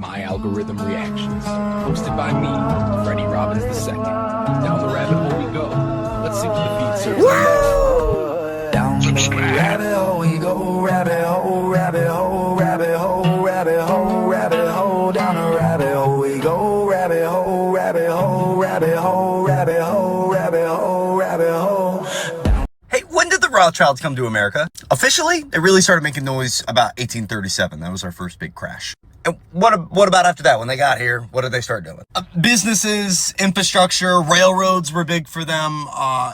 My Algorithm Reactions, hosted by me, Freddie Robbins II. Down the rabbit hole we go. Let's see what the feed serves next. Down the rabbit hole we go, rabbit hole, rabbit hole, rabbit hole, rabbit hole, rabbit hole. Down the rabbit hole we go, rabbit hole, rabbit hole, rabbit hole, rabbit hole, rabbit hole, rabbit hole. Hey, when did the Rothschilds come to America? Officially, they really started making noise about 1837. That was our first big crash. And what about after that? When they got here, what did they start doing? Businesses, infrastructure, railroads were big for them,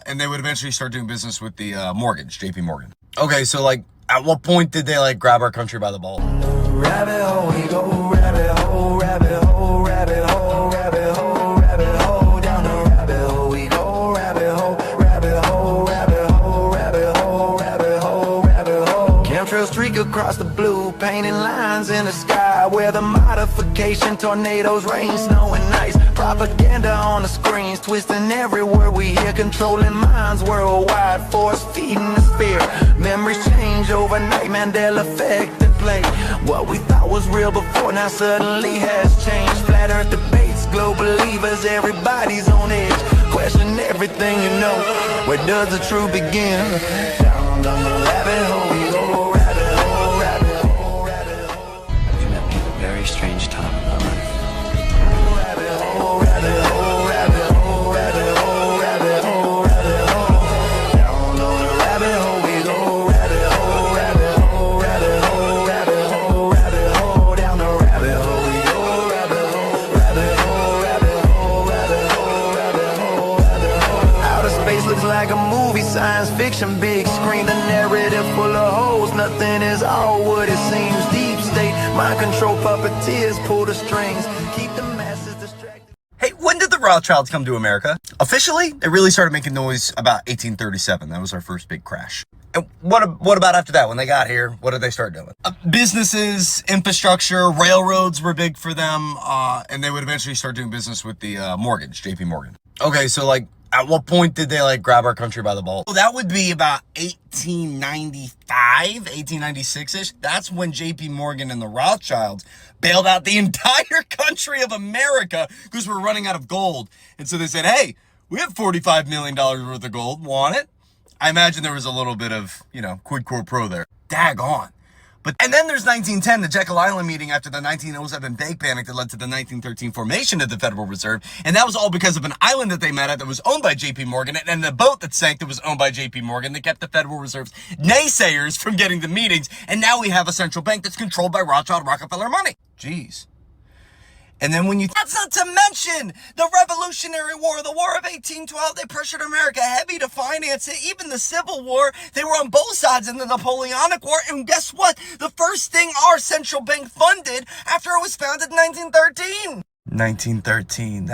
and they would eventually start doing business with the mortgage, JP Morgan. Okay, so like, at what point did they like grab our country by the balls? Rabbit hole we go, rabbit hole, rabbit hole, rabbit hole, rabbit hole, rabbit hole. Down the rabbit hole we go, rabbit hole, rabbit hole, rabbit hole, rabbit hole, rabbit hole, rabbit hole. Chemtrail streak across the blue, painting lines in the sky where the modification tornadoes rain, snow and ice. Propaganda on the screens, twisting every word we hear, controlling minds worldwide, force feeding the fear. Memories change overnight, Mandela effect at play. What we thought was real before now suddenly has changed. Flat earth debates, global believers, everybody's on edge. Question everything you know, where does the truth begin? Down the rabbit hole we go, rabbit hole, rabbit hole, rabbit hole. You met me at a very strange time in my life. Rabbit hole, rabbit hole, rabbit hole, rabbit hole, rabbit hole, rabbit hole. Down the rabbit hole we go, rabbit hole, rabbit hole, rabbit hole, rabbit hole, rabbit hole. Down the rabbit hole we go, rabbit hole, rabbit hole, rabbit hole, rabbit hole, rabbit hole, rabbit hole. Outer space looks like a movie, science fiction, big screen, the narrative full of holes. Nothing is all what it seems. Deep state, mind control, puppeteers pull the strings, keep the masses distracted. Hey, when did the Rothschilds come to America? Officially, they really started making noise about 1837. That was our first big crash. And what about after that? When they got here, what did they start doing? Businesses, infrastructure, railroads were big for them, and they would eventually start doing business with the mortgage, JP Morgan. Okay, so like, at what point did they like grab our country by the balls? Well, that would be about 1895, 1896-ish. That's when JP Morgan and the Rothschilds bailed out the entire country of America because we're running out of gold. And so they said, hey, we have $45 million worth of gold. Want it? I imagine there was a little bit of, quid pro quo there. Daggone. And then there's 1910, the Jekyll Island meeting after the 1907 bank panic that led to the 1913 formation of the Federal Reserve. And that was all because of an island that they met at that was owned by JP Morgan, and the boat that sank that was owned by JP Morgan that kept the Federal Reserve's naysayers from getting the meetings. And now we have a central bank that's controlled by Rothschild Rockefeller money. Jeez. And then that's not to mention the Revolutionary War, the War of 1812. They pressured America heavy to finance it. Even the Civil War, they were on both sides in the Napoleonic War. And guess what? The first thing our central bank funded after it was founded in 1913. 1913.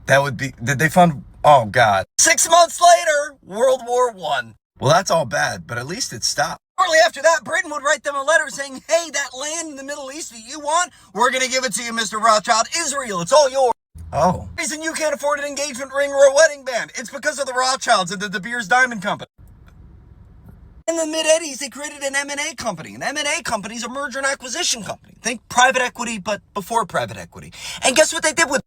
That would be, did they fund, oh God. 6 months later, World War I. Well, that's all bad, but at least it stopped. Shortly after that, Britain would write them a letter saying, hey, that land in the Middle East that you want, we're going to give it to you, Mr. Rothschild. Israel, it's all yours. Oh. The reason you can't afford an engagement ring or a wedding band, it's because of the Rothschilds and the De Beers Diamond Company. In the mid-80s, they created an M&A company. An M&A company is a merger and acquisition company. Think private equity, but before private equity. And guess what they did with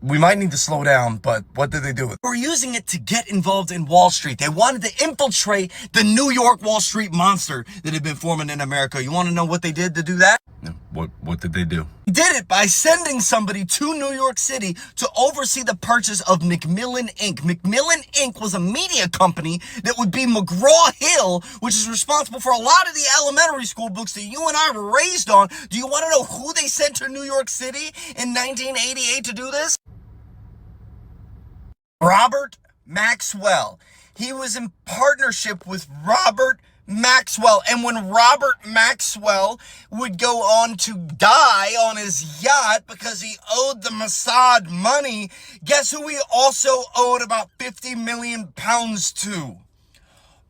we might need to slow down, but what did they do with it? They were using it to get involved in Wall Street. They wanted to infiltrate the New York Wall Street monster that had been forming in America. You want to know what they did to do that? No. What did they do? They did it by sending somebody to New York City to oversee the purchase of Macmillan Inc. Macmillan Inc. was a media company that would be McGraw-Hill, which is responsible for a lot of the elementary school books that you and I were raised on. Do you want to know who they sent to New York City in 1988 to do this? Robert Maxwell. He was in partnership with Robert Maxwell. And when Robert Maxwell would go on to die on his yacht because he owed the Mossad money, guess who he also owed about 50 million pounds to?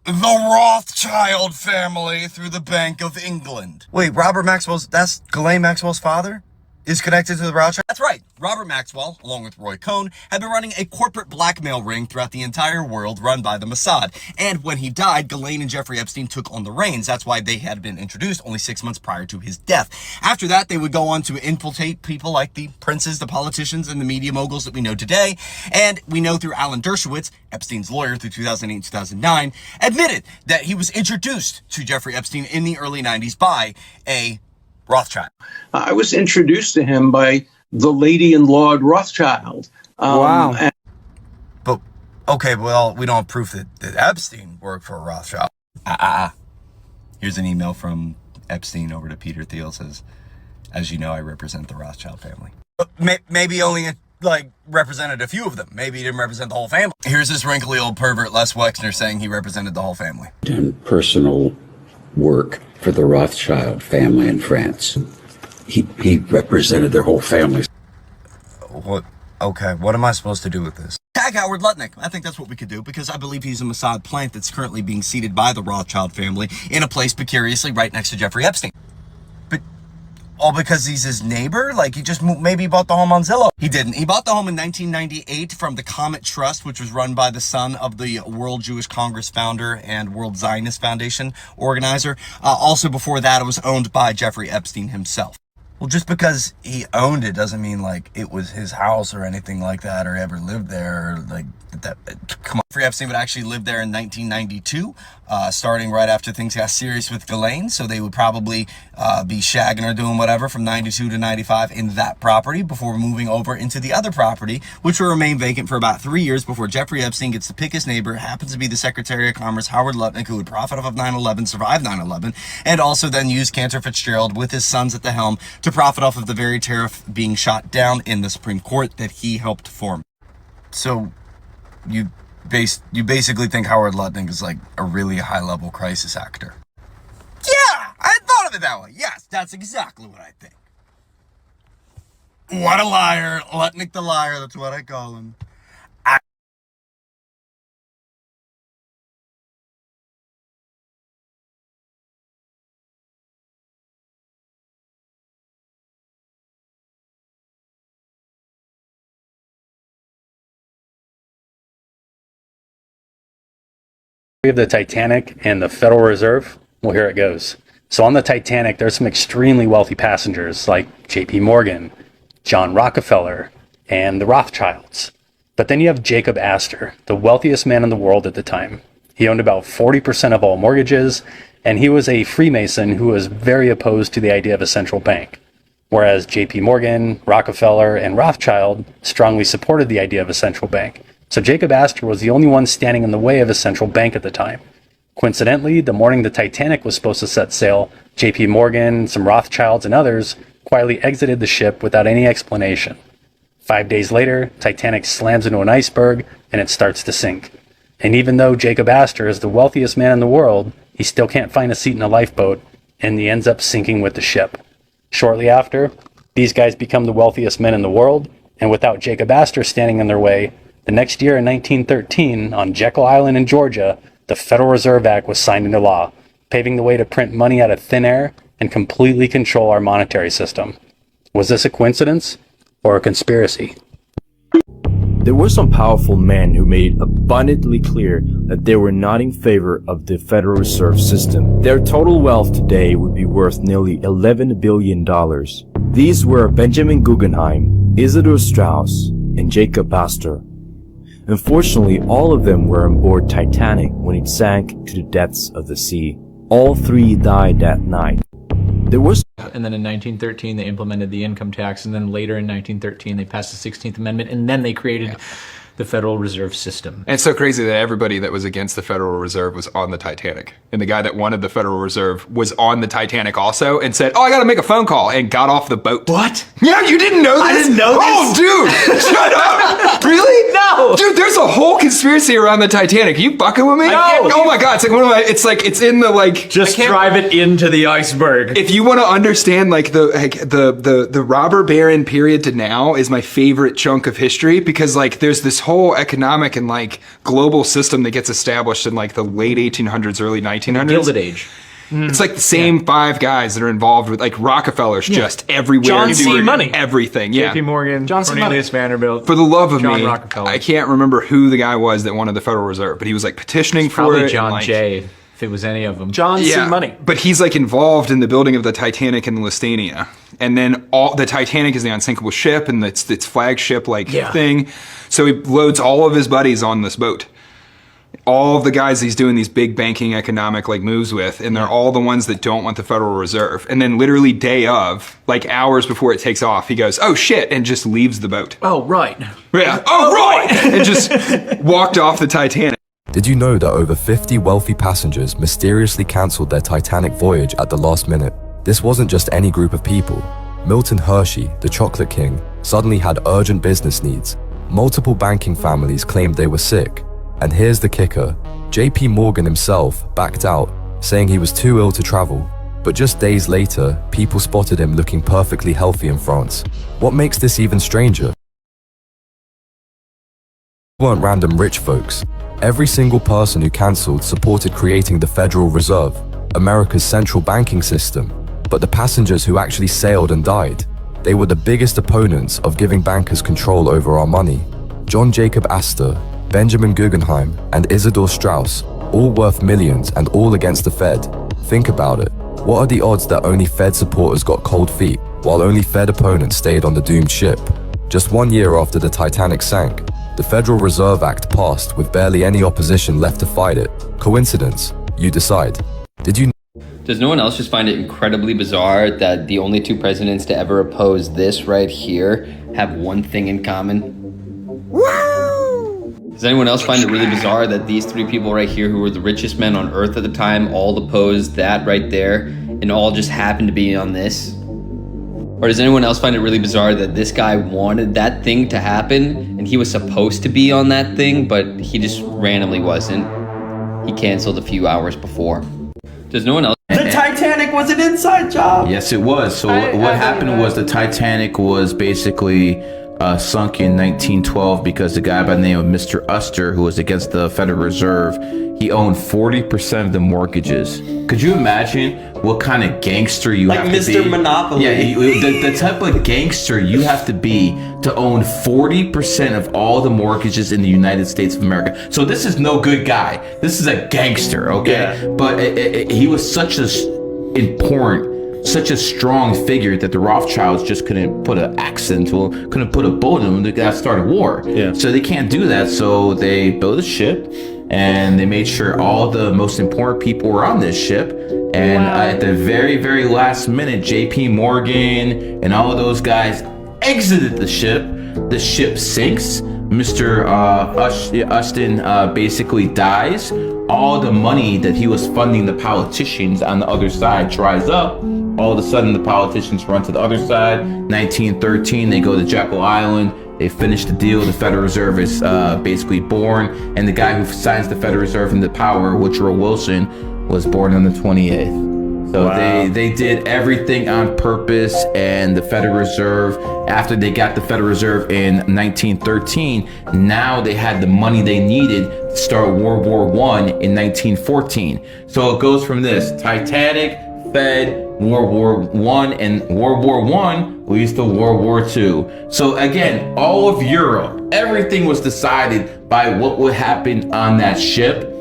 The Rothschild family through the Bank of England. Wait, Robert Maxwell's, that's Ghislaine Maxwell's father? is connected to the Rothschild? That's right. Robert Maxwell, along with Roy Cohn, had been running a corporate blackmail ring throughout the entire world run by the Mossad. And when he died, Ghislaine and Jeffrey Epstein took on the reins. That's why they had been introduced only 6 months prior to his death. After that, they would go on to infiltrate people like the princes, the politicians, and the media moguls that we know today. And we know through Alan Dershowitz, Epstein's lawyer through 2008 and 2009, admitted that he was introduced to Jeffrey Epstein in the early 90s by a Rothschild. I was introduced to him by the Lady and Lord Rothschild. Wow. But, okay, well, we don't have proof that Epstein worked for a Rothschild. Here's an email from Epstein over to Peter Thiel. Says, as you know, I represent the Rothschild family. Maybe only, represented a few of them. Maybe he didn't represent the whole family. Here's this wrinkly old pervert, Les Wexner, saying he represented the whole family. And personal work for the Rothschild family in France. He represented their whole family. What? Okay, what am I supposed to do with this? Tag Howard Lutnick. I think that's what we could do, because I believe he's a Mossad plant that's currently being seeded by the Rothschild family in a place precariously right next to Jeffrey Epstein. But all because he's his neighbor? Like, he just maybe bought the home on Zillow. He didn't. He bought the home in 1998 from the Comet Trust, which was run by the son of the World Jewish Congress founder and World Zionist Foundation organizer. Also before that, it was owned by Jeffrey Epstein himself. Well, just because he owned it doesn't mean, it was his house or anything like that, or ever lived there, or, that. Come on. Jeffrey Epstein would actually live there in 1992, starting right after things got serious with Ghislaine, so they would probably be shagging or doing whatever from 92 to 95 in that property before moving over into the other property, which will remain vacant for about 3 years before Jeffrey Epstein gets to pick his neighbor, happens to be the Secretary of Commerce, Howard Lutnick, who would profit off of 9/11, survive 9/11, and also then use Cantor Fitzgerald with his sons at the helm to profit off of the very tariff being shot down in the Supreme Court that he helped form. So you basically think Howard Lutnick is a really high-level crisis actor. Yeah, I thought of it that way. Yes, that's exactly what I think. What a liar. Lutnick the liar, that's what I call him. Of the Titanic and the Federal Reserve? Well, here it goes. So on the Titanic, there's some extremely wealthy passengers like J.P. Morgan, John Rockefeller, and the Rothschilds. But then you have Jacob Astor, the wealthiest man in the world at the time. He owned about 40% of all mortgages, and he was a Freemason who was very opposed to the idea of a central bank. Whereas J.P. Morgan, Rockefeller, and Rothschild strongly supported the idea of a central bank. So Jacob Astor was the only one standing in the way of a central bank at the time. Coincidentally, the morning the Titanic was supposed to set sail, J.P. Morgan, some Rothschilds, and others quietly exited the ship without any explanation. 5 days later, Titanic slams into an iceberg and it starts to sink. And even though Jacob Astor is the wealthiest man in the world, he still can't find a seat in a lifeboat, and he ends up sinking with the ship. Shortly after, these guys become the wealthiest men in the world, and without Jacob Astor standing in their way, the next year in 1913, on Jekyll Island in Georgia, the Federal Reserve Act was signed into law, paving the way to print money out of thin air and completely control our monetary system. Was this a coincidence or a conspiracy? There were some powerful men who made abundantly clear that they were not in favor of the Federal Reserve System. Their total wealth today would be worth nearly $11 billion. These were Benjamin Guggenheim, Isidor Straus, and Jacob Astor. Unfortunately, all of them were on board Titanic when it sank to the depths of the sea. All three died that night. And then in 1913 they implemented the income tax, and then later in 1913 they passed the 16th Amendment, and then they created the Federal Reserve System. And it's so crazy that everybody that was against the Federal Reserve was on the Titanic. And the guy that wanted the Federal Reserve was on the Titanic also and said, oh, I gotta make a phone call, and got off the boat. What? Yeah, you didn't know this? I didn't know this. Oh, dude, shut up. Really? No. Dude, there's a whole conspiracy around the Titanic. Are you bucking with me? No. Oh my God, it's in the Just drive it into the iceberg. If you want to understand the robber baron period to now is my favorite chunk of history, because there's this whole economic and global system that gets established in the late 1800s, early 1900s. Gilded Age. It's like the same 5 guys that are involved with, like, Rockefeller's just everywhere. John C. Money. Everything, yeah. J.P. Morgan, Cornelius Vanderbilt. For the love of John me, Rockefeller. I can't remember who the guy was that wanted the Federal Reserve, but he was, like, petitioning for Probably it. John and, like, Jay, if it was any of them. John C. Money. But he's, like, involved in the building of the Titanic and the Lusitania. And then the Titanic is the unsinkable ship and its flagship, like, thing. So he loads all of his buddies on this boat. All of the guys he's doing these big banking economic like moves with, and they're all the ones that don't want the Federal Reserve. And then literally day of, like hours before it takes off, he goes, "Oh shit," and just leaves the boat. Oh, right. Yeah. Oh, right. And just walked off the Titanic. Did you know that over 50 wealthy passengers mysteriously cancelled their Titanic voyage at the last minute? This wasn't just any group of people. Milton Hershey, the chocolate king, suddenly had urgent business needs. Multiple banking families claimed they were sick. And here's the kicker, JP Morgan himself backed out, saying he was too ill to travel. But just days later, people spotted him looking perfectly healthy in France. What makes this even stranger? They weren't random rich folks. Every single person who cancelled supported creating the Federal Reserve, America's central banking system. But the passengers who actually sailed and died, they were the biggest opponents of giving bankers control over our money. John Jacob Astor, Benjamin Guggenheim, and Isidor Straus, all worth millions and all against the Fed. Think about it. What are the odds that only Fed supporters got cold feet, while only Fed opponents stayed on the doomed ship? Just 1 year after the Titanic sank, the Federal Reserve Act passed with barely any opposition left to fight it. Coincidence? You decide. Did you? Does no one else just find it incredibly bizarre that the only 2 presidents to ever oppose this right here have one thing in common? Does anyone else find it really bizarre that these 3 people right here who were the richest men on earth at the time all opposed that right there and all just happened to be on this? Or does anyone else find it really bizarre that this guy wanted that thing to happen and he was supposed to be on that thing, but he just randomly wasn't? He canceled a few hours before. Does no one else? The Titanic was an inside job. Yes, it was. So what happened was the Titanic was basically sunk in 1912 because the guy by the name of Mr. Astor, who was against the Federal Reserve, he owned 40% of the mortgages. Could you imagine what kind of gangster you have to be? Like Mr. Monopoly. Yeah, the type of gangster you have to be to own 40% of all the mortgages in the United States of America. So this is no good guy. This is a gangster, okay? Yeah. But he was such a strong figure that the Rothschilds just couldn't put an axe into him, couldn't put a bullet in him. They got to start a war. Yeah. So they can't do that. So they built a ship and they made sure all the most important people were on this ship. And at the very, very last minute, JP Morgan and all of those guys exited the ship. The ship sinks. Mr. Astor basically dies. All the money that he was funding the politicians on the other side dries up. All of a sudden, the politicians run to the other side. 1913, they go to Jekyll Island. They finish the deal. The Federal Reserve is basically born. And the guy who signs the Federal Reserve into power, Woodrow Wilson, was born on the 28th. So they did everything on purpose. And the Federal Reserve, after they got the Federal Reserve in 1913, now they had the money they needed to start World War I in 1914. So it goes from this: Titanic, Fed, World War I, and World War I leads to World War II. So again, all of Europe, everything was decided by what would happen on that ship.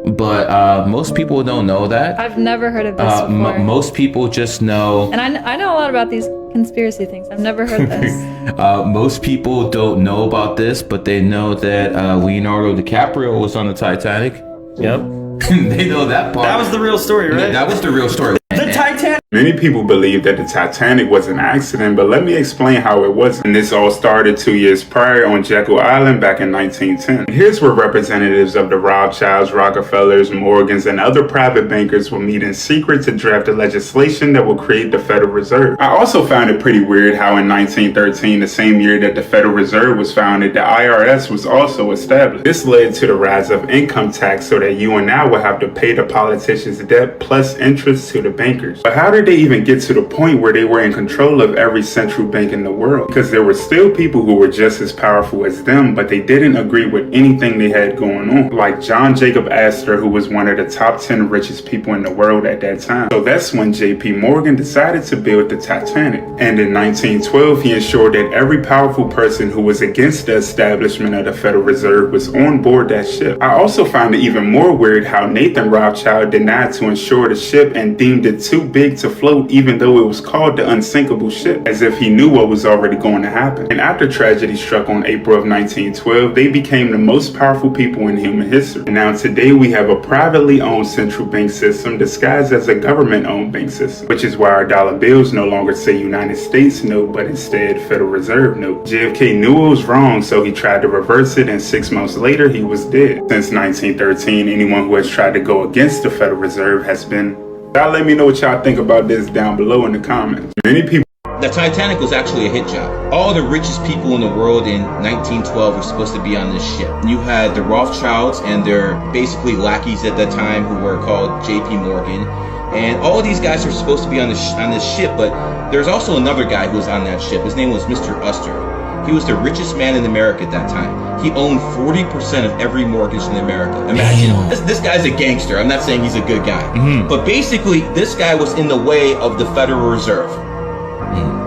But most people don't know that. I've never heard of this before. Most people just know. And I know a lot about these conspiracy things. I've never heard this. Most people don't know about this, but they know that Leonardo DiCaprio was on the Titanic. Yep. They know that part. That was the real story, right? That was the real story. The Titanic. Many people believe that the Titanic was an accident, but let me explain how it wasn't. And this all started 2 years prior on Jekyll Island back in 1910. Here's where representatives of the Rothschilds, Rockefellers, Morgans, and other private bankers will meet in secret to draft the legislation that will create the Federal Reserve. I also found it pretty weird how in 1913, the same year that the Federal Reserve was founded, the IRS was also established. This led to the rise of income tax so that you and I will have to pay the politicians' debt plus interest to the bankers. But how did did they even get to the point where they were in control of every central bank in the world? Because there were still people who were just as powerful as them, but they didn't agree with anything they had going on. Like John Jacob Astor, who was one of the top 10 richest people in the world at that time. So that's when JP Morgan decided to build the Titanic. And in 1912, he ensured that every powerful person who was against the establishment of the Federal Reserve was on board that ship. I also find it even more weird how Nathan Rothschild denied to insure the ship and deemed it too big to float, even though it was called the unsinkable ship, as if he knew what was already going to happen. And after tragedy struck on April of 1912, they became the most powerful people in human history. And now today we have a privately owned central bank system disguised as a government-owned bank system, which is why our dollar bills no longer say United States note, but instead Federal Reserve note. JFK knew it was wrong, so he tried to reverse it, and 6 months later he was dead. Since 1913, anyone who has tried to go against the Federal Reserve has been. Y'all let me know what y'all think about this down below in the comments. Many people. The Titanic was actually a hit job. All the richest people in the world in 1912 were supposed to be on this ship. You had the Rothschilds and their basically lackeys at that time who were called JP Morgan. And all of these guys are supposed to be on this ship, but there's also another guy who was on that ship. His name was Mr. Astor. He was the richest man in America at that time. He owned 40% of every mortgage in America. Imagine, this guy's a gangster. I'm not saying he's a good guy. But basically, this guy was in the way of the Federal Reserve.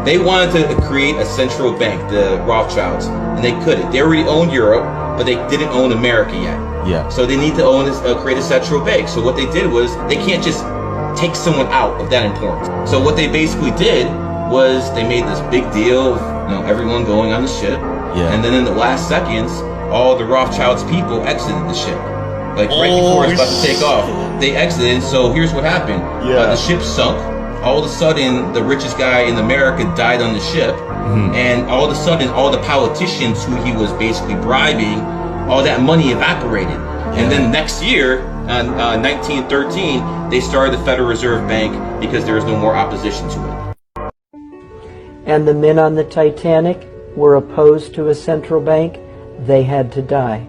They wanted to create a central bank, the Rothschilds, and they couldn't. They already owned Europe, but they didn't own America yet. Yeah. So they need to create a central bank. So what they did was, they can't just take someone out of that importance. So what they basically did was they made this big deal of everyone going on the ship. Yeah. And then in the last seconds, all the Rothschilds people exited the ship. Like right before it was about to take off, they exited. So here's what happened. The ship sunk. All of a sudden, the richest guy in America died on the ship. And all of a sudden, all the politicians who he was basically bribing, all that money evaporated. And then next year, 1913, they started the Federal Reserve Bank because there was no more opposition to it. And the men on the Titanic were opposed to a central bank. They had to die.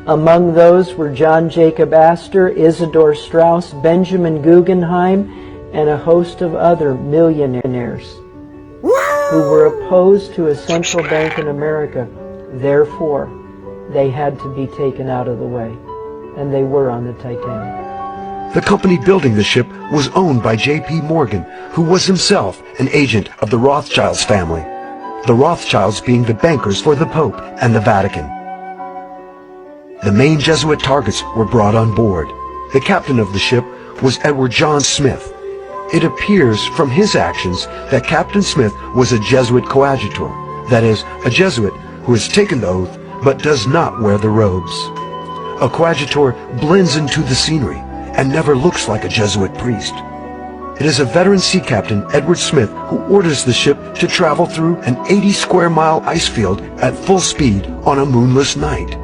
Among those were John Jacob Astor, Isidor Straus, Benjamin Guggenheim, and a host of other millionaires who were opposed to a central bank in America. Therefore, they had to be taken out of the way. And they were on the Titanic. The company building the ship was owned by J.P. Morgan, who was himself an agent of the Rothschilds family, the Rothschilds being the bankers for the Pope and the Vatican. The main Jesuit targets were brought on board. The captain of the ship was Edward John Smith. It appears from his actions that Captain Smith was a Jesuit coadjutor, that is, a Jesuit who has taken the oath but does not wear the robes. A coadjutor blends into the scenery and never looks like a Jesuit priest. It is a veteran sea captain, Edward Smith, who orders the ship to travel through an 80-square-mile ice field at full speed on a moonless night.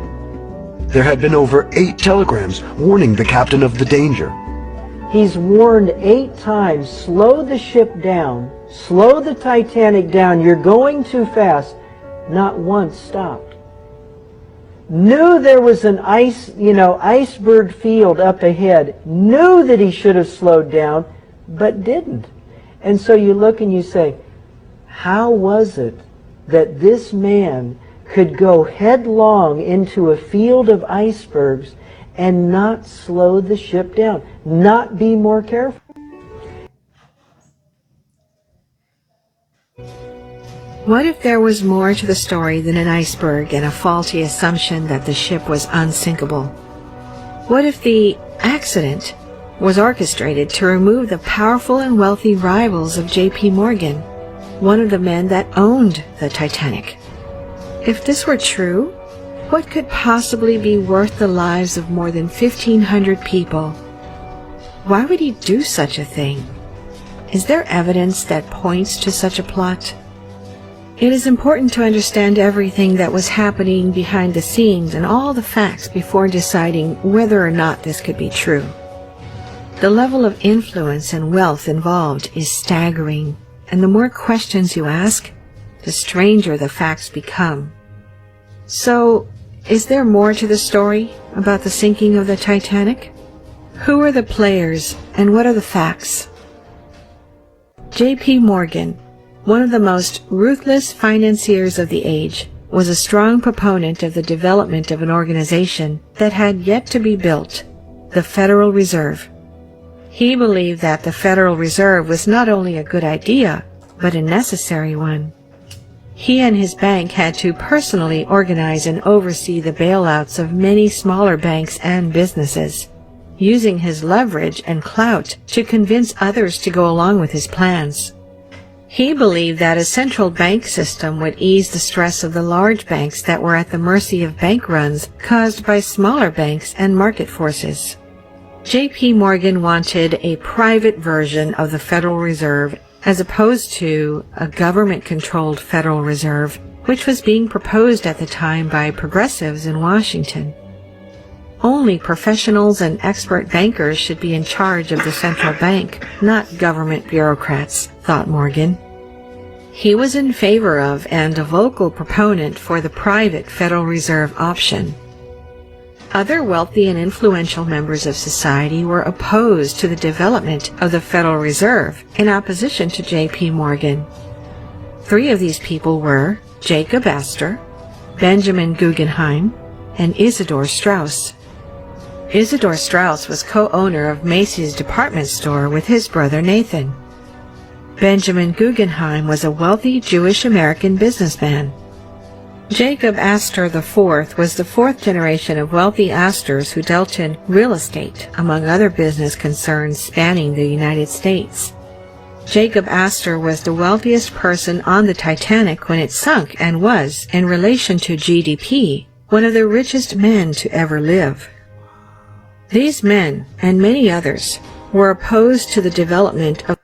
There had been over 8 telegrams warning the captain of the danger. He's warned 8 times, slow the ship down, slow the Titanic down, you're going too fast. Not once stopped. Knew there was an iceberg field up ahead, knew that he should have slowed down, but didn't. And so you look and you say, how was it that this man could go headlong into a field of icebergs and not slow the ship down, not be more careful? What if there was more to the story than an iceberg and a faulty assumption that the ship was unsinkable? What if the accident was orchestrated to remove the powerful and wealthy rivals of J.P. Morgan, one of the men that owned the Titanic? If this were true, what could possibly be worth the lives of more than 1,500 people? Why would he do such a thing? Is there evidence that points to such a plot? It is important to understand everything that was happening behind the scenes and all the facts before deciding whether or not this could be true. The level of influence and wealth involved is staggering, and the more questions you ask, the stranger the facts become. So, is there more to the story about the sinking of the Titanic? Who are the players and what are the facts? J.P. Morgan, one of the most ruthless financiers of the age, was a strong proponent of the development of an organization that had yet to be built, the Federal Reserve. He believed that the Federal Reserve was not only a good idea, but a necessary one. He and his bank had to personally organize and oversee the bailouts of many smaller banks and businesses, using his leverage and clout to convince others to go along with his plans. He believed that a central bank system would ease the stress of the large banks that were at the mercy of bank runs caused by smaller banks and market forces. J.P. Morgan wanted a private version of the Federal Reserve as opposed to a government-controlled Federal Reserve, which was being proposed at the time by progressives in Washington. Only professionals and expert bankers should be in charge of the central bank, not government bureaucrats, thought Morgan. He was in favor of and a vocal proponent for the private Federal Reserve option. Other wealthy and influential members of society were opposed to the development of the Federal Reserve in opposition to J.P. Morgan. 3 of these people were Jacob Astor, Benjamin Guggenheim, and Isidor Straus. Isidor Straus was co-owner of Macy's department store with his brother Nathan. Benjamin Guggenheim was a wealthy Jewish-American businessman. Jacob Astor IV was the 4th generation of wealthy Astors who dealt in real estate, among other business concerns spanning the United States. Jacob Astor was the wealthiest person on the Titanic when it sunk and was, in relation to GDP, one of the richest men to ever live. These men, and many others, were opposed to the development of.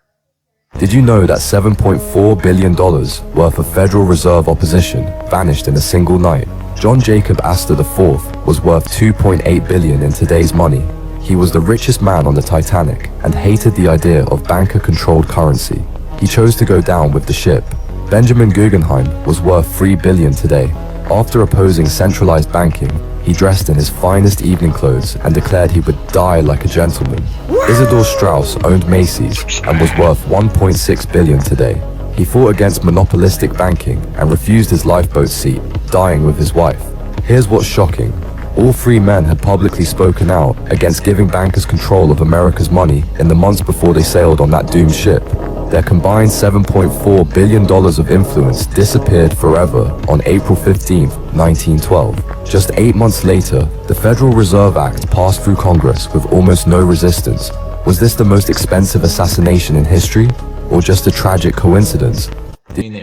Did you know that $7.4 billion worth of Federal Reserve opposition vanished in a single night? John Jacob Astor IV was worth $2.8 billion in today's money. He was the richest man on the Titanic and hated the idea of banker-controlled currency. He chose to go down with the ship. Benjamin Guggenheim was worth $3 billion today. After opposing centralized banking, he dressed in his finest evening clothes and declared he would die like a gentleman. Isidor Straus owned Macy's and was worth $1.6 billion today. He fought against monopolistic banking and refused his lifeboat seat, dying with his wife. Here's what's shocking. All 3 men had publicly spoken out against giving bankers control of America's money in the months before they sailed on that doomed ship. Their combined $7.4 billion of influence disappeared forever on April 15, 1912. Just 8 months later, the Federal Reserve Act passed through Congress with almost no resistance. Was this the most expensive assassination in history, or just a tragic coincidence? Yeah,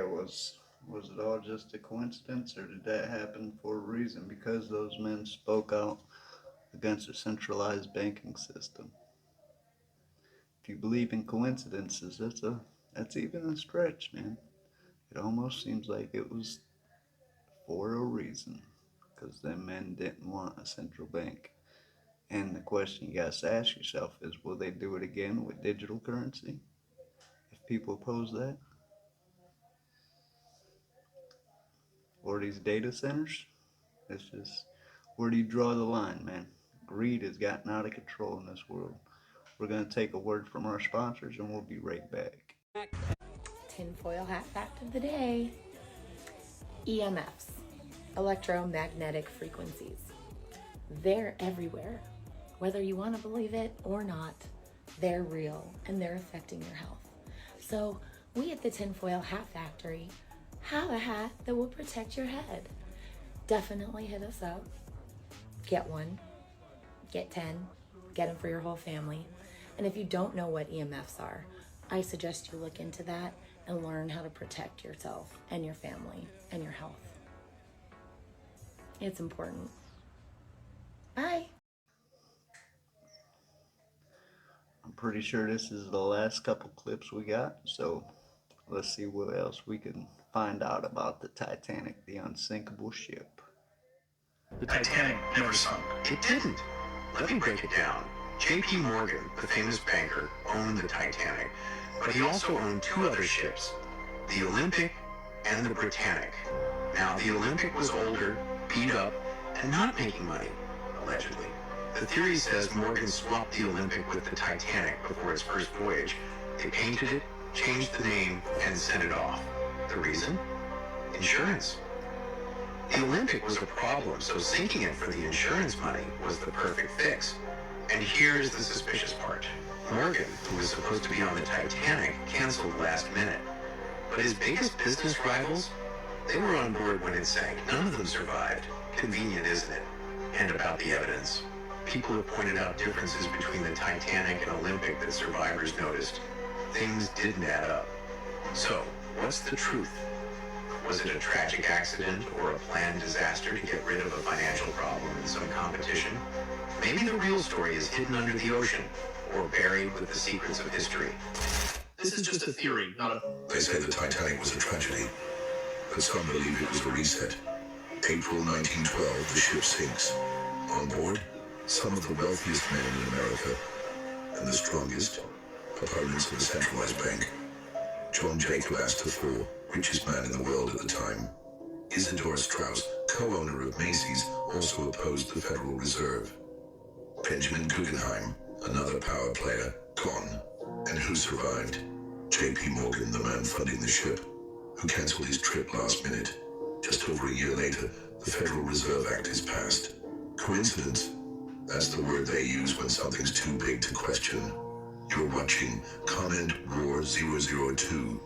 was it all just a coincidence, or did that happen for a reason? Because those men spoke out against a centralized banking system. If you believe in coincidences, that's even a stretch, man. It almost seems like it was for a reason, because them men didn't want a central bank. And the question you guys ask yourself is, will they do it again with digital currency? If people oppose that? Or these data centers? It's just, where do you draw the line, man? Greed has gotten out of control in this world. We're going to take a word from our sponsors and we'll be right back. Tinfoil hat fact of the day. EMFs, electromagnetic frequencies. They're everywhere. Whether you want to believe it or not, they're real and they're affecting your health. So we at the Tinfoil Hat Factory have a hat that will protect your head. Definitely hit us up. Get 1, get 10, get them for your whole family. And if you don't know what EMFs are, I suggest you look into that and learn how to protect yourself and your family and your health. It's important. Bye. I'm pretty sure this is the last couple clips we got, so let's see what else we can find out about the Titanic, the unsinkable ship. The Titanic never sunk. It didn't. Let me break it down. J.P. Morgan, the famous banker, owned the Titanic, but he also owned 2 other ships, the Olympic and the Britannic. Now, the Olympic was older, beat up, and not making money, allegedly. The theory says Morgan swapped the Olympic with the Titanic before its first voyage. They painted it, changed the name, and sent it off. The reason? Insurance. The Olympic was a problem, so sinking it for the insurance money was the perfect fix. And here's the suspicious part. Morgan, who was supposed to be on the Titanic, canceled last minute. But his biggest business rivals, they were on board when it sank. None of them survived. Convenient, isn't it? And about the evidence. People have pointed out differences between the Titanic and Olympic that survivors noticed. Things didn't add up. So, what's the truth? Was it a tragic accident or a planned disaster to get rid of a financial problem in some competition? Maybe the real story is hidden under the ocean or buried with the secrets of history. This is just a theory, not a... They say the Titanic was a tragedy, but some believe it was a reset. April 1912, the ship sinks. On board, some of the wealthiest men in America and the strongest proponents of the centralized bank. John Jacob Astor IV, richest man in the world at the time. Isidor Straus, co-owner of Macy's, also opposed the Federal Reserve. Benjamin Guggenheim, another power player, gone. And who survived? J.P. Morgan, the man funding the ship, who cancelled his trip last minute. Just over a year later, the Federal Reserve Act is passed. Coincidence? That's the word they use when something's too big to question. You're watching Comment War 002.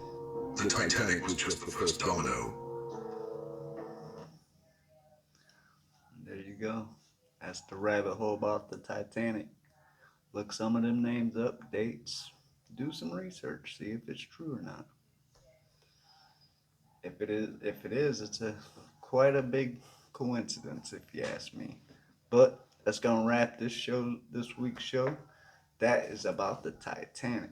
The Titanic was just the first domino. There you go. That's the rabbit hole about the Titanic. Look some of them names up, dates. Do some research, see if it's true or not. If it is, it's quite a big coincidence, if you ask me. But that's gonna wrap this week's show. That is about the Titanic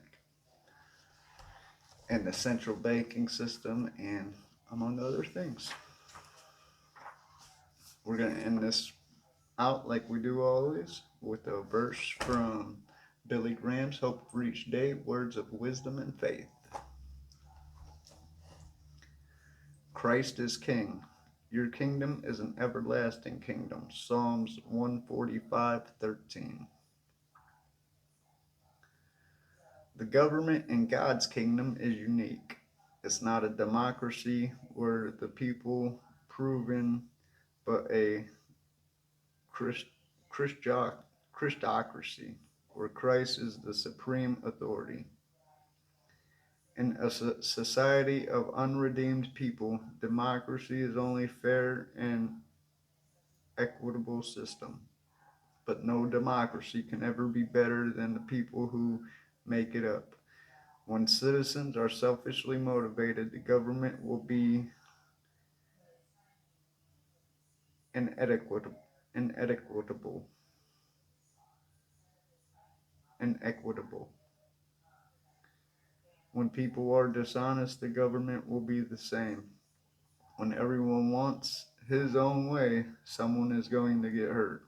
and the central banking system, and among other things. We're gonna end this out like we do always with a verse from Billy Graham's Hope for Each Day, Words of Wisdom and Faith. Christ is King. Your kingdom is an everlasting kingdom. Psalms 145:13. The government in God's kingdom is unique. It's not a democracy where the people proven, but a Christocracy where Christ is the supreme authority. In a society of unredeemed people, democracy is only fair and equitable system. But no democracy can ever be better than the people who make it up. When citizens are selfishly motivated, the government will be inequitable. When people are dishonest, the government will be the same. When everyone wants his own way, someone is going to get hurt.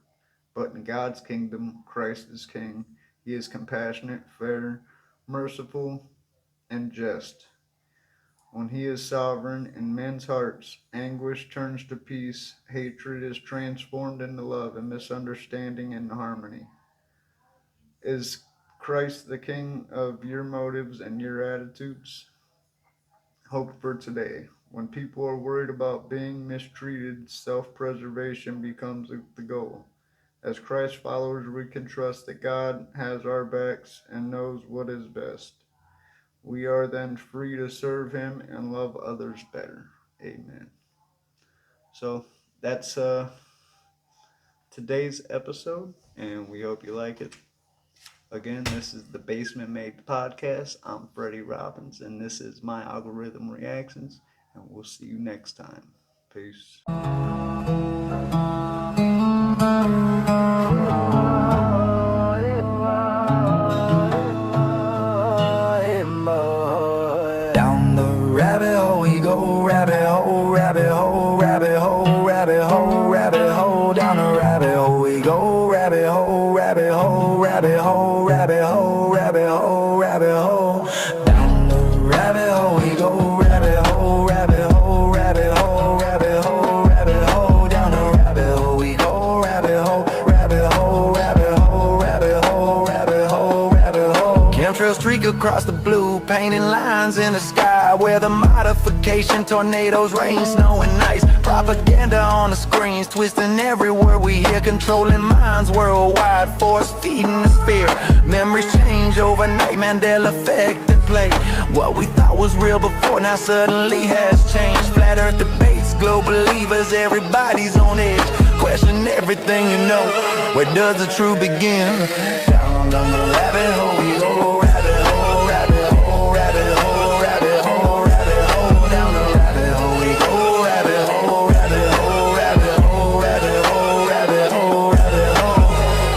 But in God's kingdom, Christ is King. He is compassionate, fair, merciful, and just. When he is sovereign in men's hearts, anguish turns to peace, hatred is transformed into love, and misunderstanding into harmony. Is Christ the King of your motives and your attitudes? Hope for today. When people are worried about being mistreated, self-preservation becomes the goal. As Christ followers, we can trust that God has our backs and knows what is best. We are then free to serve him and love others better. Amen. So that's today's episode, and we hope you like it. Again, this is the Basement Made Podcast. I'm Freddie Robbins, and this is my algorithm reactions, and we'll see you next time. Peace. Down the rabbit hole we go, rabbit hole, rabbit hole, rabbit hole, rabbit hole, rabbit hole. Down the rabbit hole we go, rabbit hole, rabbit hole, rabbit hole, rabbit hole, rabbit hole, rabbit hole. Down the rabbit hole we go, rabbit hole, rabbit hole, rabbit hole, rabbit hole, rabbit hole. Down the rabbit hole we go, rabbit hole, rabbit hole, rabbit hole. chemtrail streak across the blue, painting lines in the sky. Where the modification, tornadoes, rain, snow and ice. Propaganda on the screens, twisting every word we hear. Controlling minds worldwide, force feeding the fear. Memories change overnight, Mandela effect at play. What we thought was real before now suddenly has changed. Flat earth debates, global believers, everybody's on edge. Question everything you know, where does the truth begin? Down the rabbit hole we go, rabbit hole, rabbit hole, rabbit hole, rabbit hole, rabbit hole. Down the rabbit hole we go, rabbit hole, rabbit hole, rabbit hole, rabbit hole, rabbit hole, rabbit hole.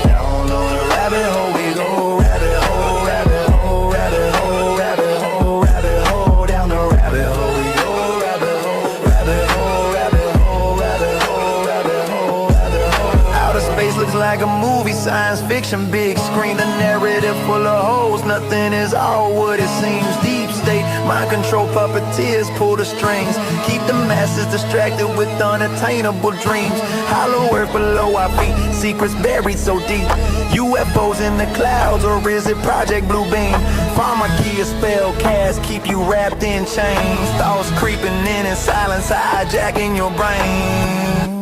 Down the rabbit hole we go, rabbit hole, rabbit hole, rabbit hole, rabbit hole, rabbit hole. Down the rabbit hole we go, rabbit hole, rabbit hole, rabbit hole, rabbit hole, rabbit hole, rabbit hole. Outer space looks like a movie, science fiction, big screen, the narrative full of holes. Nothing is all what it seems. Deep state, mind control, puppeteers pull the strings, keep the masses distracted with unattainable dreams. Hollow earth below our feet, secrets buried so deep. UFOs in the clouds, or is it Project Bluebeam? Pharmacy, a spell cast, keep you wrapped in chains. Thoughts creeping in silence, hijacking your brain.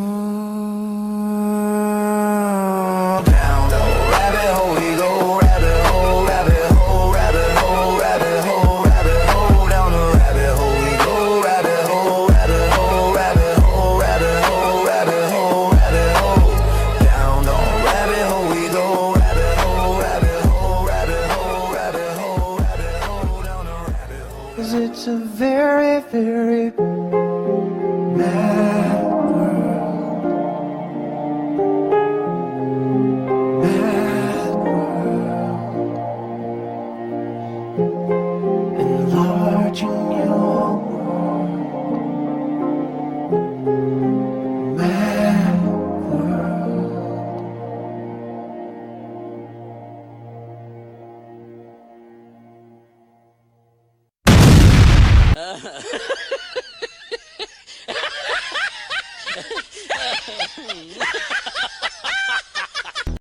Down the rabbit hole we go, rabbit hole, rabbit hole, rabbit hole, rabbit hole, rabbit hole. Down the rabbit hole we go, rabbit hole, rabbit hole, rabbit hole, rabbit hole, rabbit hole, rabbit hole. Down the rabbit hole we go, rabbit hole, rabbit hole, rabbit hole, rabbit hole, rabbit hole. Down the rabbit hole. 'Cause it's a very, very mad enlarging your mad world.